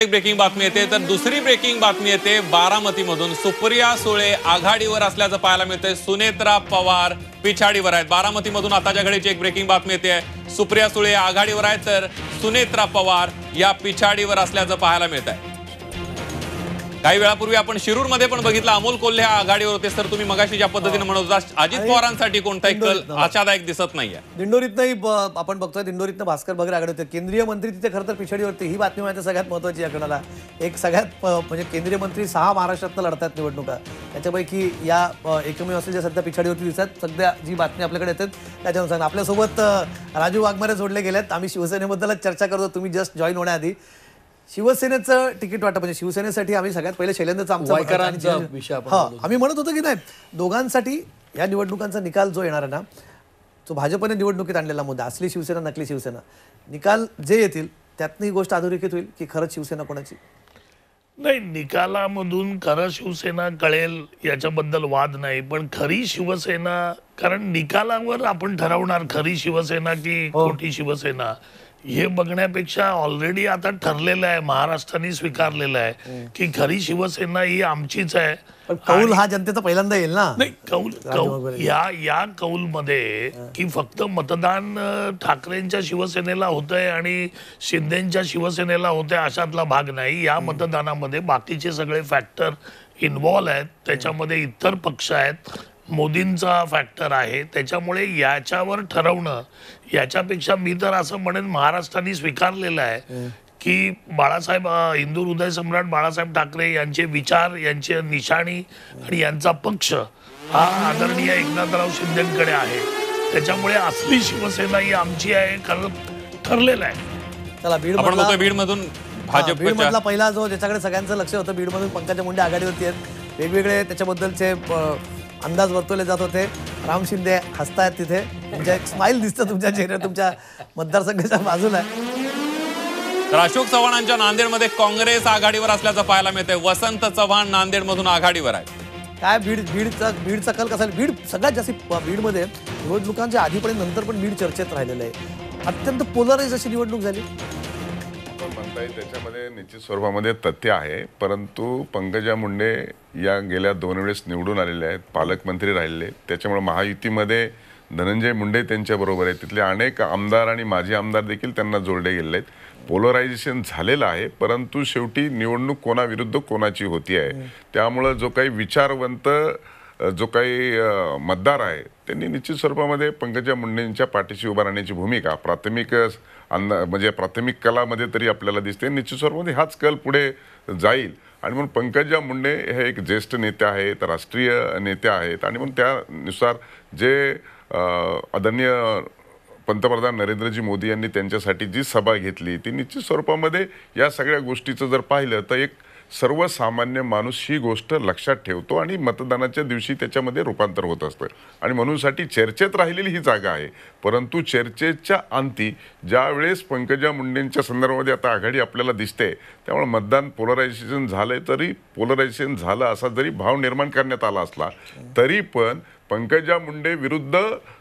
Breaking बातमी येते तर दुसरी ब्रेकिंग बातमी येते बारामतीमधून सुप्रिया सुळे आघाडीवर असल्याचं पाहायला मिळतंय। सुनेत्रा पवार पिछाडीवर आहेत। बारामतीमधून आताच्या घडीची एक ब्रेकिंग बातमी येते। सुप्रिया सुळे आघाडीवर आहेत तर सुनेत्रा पवार या पिछाडीवर असल्याचं पाहायला मिळतंय। काही वेळापूर्वी आपण शिरूरमध्ये पण बघितलं अमोल कोल्हे आघाडीवर होते। सर तुम्ही मगाशी ज्या पद्धतीने म्हणत होता अजित पवारांसाठी कोणताही कल आशादायक दिसत नाहीये। दिंडोरीतही आपण बघतोय दिंडोरीतनं भास्कर बगरे आघाडी होते। केंद्रीय मंत्री तिथे खरं तर पिछाडीवरती ही बातमी माहिती सगळ्यात महत्त्वाची या क्षणाला। एक सगळ्यात म्हणजे केंद्रीय मंत्री 6 महाराष्ट्रातनं लढतात निवडणुका, त्याच्यापैकी या एकमेव असलेल्या सध्या पिछाडीवरती दिसतात। सध्या जी बातमी आपल्याकडे येते त्याच्यानुसार आपल्यासोबत राजू वाघमारे जोडले गेलेत। आम्ही शिवसेनेबद्दलच चर्चा करतो। तुम्ही जस्ट जॉईन होण्याआधी शिवसेनेचं तिकीट वाटप म्हणजे शिवसेनेसाठी आम्ही सगळ्यात पहिले शैलेंद्रचा आमचा विषय आम्ही म्हणत होतो की नाही दोघांसाठी या निवडणुकांचा निकाल जो येणार आहे ना तो भाजपने निवडणुकीत आणलेला मुद्दा असली शिवसेना नकली शिवसेना निकाल जे येतील त्यातनं ही गोष्ट अधोरेखित होईल की खरंच शिवसेना कोणाची नाही। निकालामधून खरं शिवसेना कळेल याच्याबद्दल वाद नाही, पण खरी शिवसेना कारण निकालावर आपण ठरवणार खरी शिवसेना की खोटी शिवसेना हे बघण्यापेक्षा ऑलरेडी आता ठरलेलं आहे, महाराष्ट्राने स्वीकारलेलं आहे की खरी शिवसेना ही आमचीच आहे। पण कौल हा जनतेचा पहिल्यांदा येईल ना। नाही कौल या कौलमध्ये की फक्त मतदान ठाकरेंच्या शिवसेनेला होतंय आणि शिंदेच्या शिवसेनेला होतंय अशातला भाग नाही। या मतदानामध्ये बाकीचे सगळे फॅक्टर इन्व्हॉल्व आहेत, त्याच्यामध्ये इतर पक्ष आहेत, मोदींचा फॅक्टर आहे, त्याच्यामुळे याच्यावर ठरवणं याच्यापेक्षा मी तर असं म्हणेन महाराष्ट्राने स्वीकारलेलं आहे की बाळासाहेब हिंदू हृदय सम्राट बाळासाहेब ठाकरे यांचे विचार यांचे निशाणी आणि यांचा पक्ष हा आदरणीय एकनाथराव शिंदेकडे आहे, त्याच्यामुळे असली शिवसेना ही आमची आहे खरं ठरलेलं आहे। चला बीडमधून बीडमधला पहिला जो ज्याच्याकडे सगळ्यांचं लक्ष होतं बीडमधून पंकजा मुंडे आघाडीवरती आहेत। वेगवेगळे त्याच्याबद्दलचे अंदाज वर्तवले जात होते। राम शिंदे हसतायत तिथे, तुमच्या एक स्माइल दिसतं तुमच्या चेहऱ्यावर तुमच्या मतदारसंघाच्या बाजूला। तर अशोक चव्हाणांच्या नांदेडमध्ये काँग्रेस आघाडीवर असल्याचं पाहायला मिळतंय। वसंत चव्हाण नांदेडमधून आघाडीवर आहेत। काय बीडचा कल कसा बीड सगळ्यात जास्त बीडमध्ये निवडणुकांच्या आधी पण नंतर पण बीड चर्चेत राहिलेलं आहे। अत्यंत पोलराइज अशी निवडणूक झाली म्हणता येईल। त्याच्यामध्ये निश्चित स्वरूपामध्ये तथ्य आहे, परंतु पंकजा मुंडे या गेल्या 2 वेळेस निवडून आलेल्या आहेत, पालकमंत्री राहिलेले, त्याच्यामुळे महायुतीमध्ये धनंजय मुंडे त्यांच्याबरोबर आहे। तिथले अनेक आमदार आणि माजी आमदार देखील त्यांना जोडले गेलेले आहेत। पोलरायझेशन झालेलं आहे, परंतु शेवटी निवडणूक कोणाविरुद्ध कोणाची होती आहे, त्यामुळं जो काही विचारवंत जो काही मतदार आहे त्यांनी निश्चित स्वरूपामध्ये पंकजा मुंडेंच्या पाठीशी उभा राहण्याची भूमिका प्राथमिक म्हणजे प्राथमिक कलामध्ये तरी आपल्याला दिसते। निश्चित स्वरूपामध्ये हाच कल पुढे जाईल आणि म्हणून पंकजा मुंडे हे एक ज्येष्ठ नेते आहेत, राष्ट्रीय नेते आहेत आणि म्हणून त्यानुसार जे आदरणीय पंतप्रधान नरेंद्रजी मोदी यांनी त्यांच्यासाठी जी सभा घेतली ती निश्चित स्वरूपामध्ये या सगळ्या गोष्टीचं जर पाहिलं तर एक सर्वसामान्य माणूस ही गोष्ट लक्षात ठेवतो आणि मतदानाच्या दिवशी त्याच्यामध्ये रूपांतर होत असतं आणि म्हणूनसाठी चर्चेत राहिलेली ही जागा आहे। परंतु चर्चेच्या अंती ज्यावेळेस पंकजा मुंडेंच्या संदर्भामध्ये आता आघाडी आपल्याला दिसते, त्यामुळे मतदान पोलरायझेशन झालंय, तरी पोलरायझेशन झालं असा जरी भाव निर्माण करण्यात आला असला तरी पण पंकजा मुंडे विरुद्ध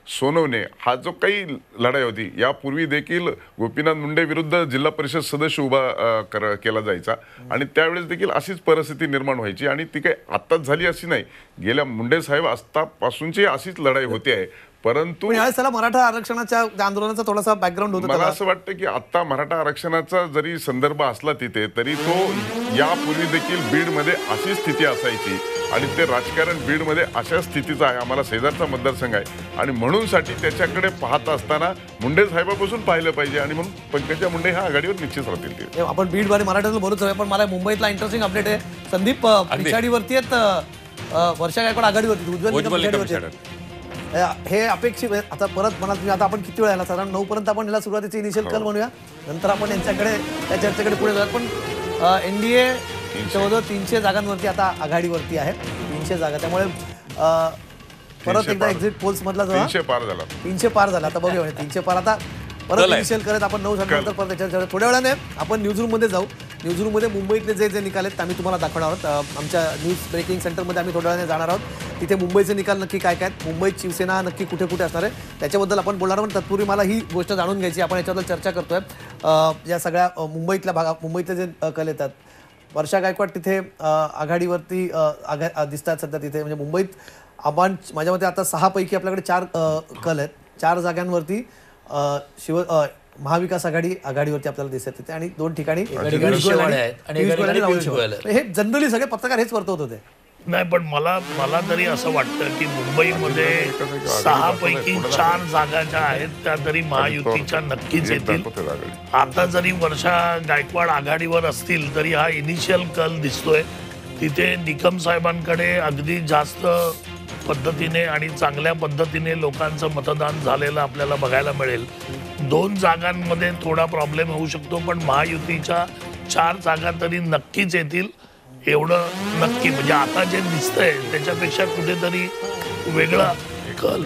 सोनवणे हा जो काही लढाई होती, यापूर्वी देखील गोपीनाथ मुंडे विरुद्ध जिल्हा परिषद सदस्य उभा केला जायचा आणि त्यावेळेस देखील अशीच परिस्थिती निर्माण व्हायची आणि ती काही आत्ताच झाली अशी नाही, गेल्या मुंडे साहेब असतापासूनची अशीच लढाई होती आहे। परंतु मराठा आरक्षणाच्या आंदोलनाचा थोडासा बॅकग्राऊंड होता। मला असं वाटतं की आता मराठा आरक्षणाचा जरी संदर्भ असला तिथे तरी तो यापूर्वी देखील बीडमध्ये अशी स्थिती असायची आणि ते राजकारण बीडमध्ये अशा स्थितीचं आहे। आम्हाला शेजारचा मतदारसंघ आहे आणि म्हणूनसाठी त्याच्याकडे पाहत असताना मुंडे साहेबापासून पाहिलं पाहिजे आणि म्हणून पंकजा मुंडे ह्या आघाडीवर निश्चित राहतील। ते आपण बीड आणि मराठ्यातलं बोलत पण मला मुंबईतला इंटरेस्टिंग अपडेट आहे। संदीप पिछाडीवरती आहेत, वर्षा गायकवाड आघाडीवरती, उज्ज्वल हे अपेक्षित आहे। आता परत म्हणाल तुम्ही आता आपण किती वेळ याला साधारण 9 पर्यंत आपण याला सुरुवातीचे इनिशियल कल म्हणूया, नंतर आपण यांच्याकडे त्या चर्चेकडे पुढे जाऊयात। पण एनडीए 300 जागांवरती आता आघाडीवरती आहे, 300 जागा, त्यामुळे परत एकदा एक्झिट पोल्स मधला जो 300 पार झाला आता बघूया 300 पार आता परत इनिशियल करत आपण 9 झाल्यानंतर परत त्याच्यावर थोड्या वेळाने आपण न्यूजरूममध्ये जाऊ। न्यूजरूममध्ये मुंबईतले जे निकाल आहेत आम्ही तुम्हाला दाखवणार आहोत। आमच्या न्यूज ब्रेकिंग सेंटरमध्ये आम्ही थोड्या वेळाने जाणार आहोत, तिथे मुंबईचे निकाल नक्की काय काय आहेत, मुंबईत शिवसेना नक्की कुठे कुठे असणार आहे त्याच्याबद्दल आपण बोलणार आहोत। तत्पूर्वी मला ही गोष्ट जाणून घ्यायची, आपण याच्याबद्दल चर्चा करतोय। या सगळ्या मुंबईतल्या भागात मुंबईतले जे कल येतात, वर्षा गायकवाड तिथे आघाडीवरती दिसतात सध्या तिथे. म्हणजे मुंबईत आपण माझ्या मते आता 6 पैकी आपल्याकडे 4 कल आहेत. 4 जागांवरती महाविकास आघाडी आघाडीवरती आपल्याला दिसत तिथे आणि 2 ठिकाणी पियुष गोयल आणि राहुल शेवाळे. हे जनरली सगळे पत्रकार हेच वर्तवत होते. नाही, पण मला तरी असं वाटतं की मुंबईमध्ये 6 पैकी 4 जागा ज्या आहेत त्या तरी महायुतीच्या नक्कीच येतील. आता जरी वर्षा गायकवाड आघाडीवर असतील तरी हा इनिशियल कल दिसतोय. तिथे निकम साहेबांकडे अगदी जास्त पद्धतीने आणि चांगल्या पद्धतीने लोकांचं मतदान झालेलं आपल्याला बघायला मिळेल. 2 जागांमध्ये थोडा प्रॉब्लेम होऊ शकतो, पण महायुतीच्या 4 जागा तरी नक्कीच येतील एवढं नक्की. म्हणजे आता जे दिसतंय त्याच्यापेक्षा कुठेतरी वेगळा कल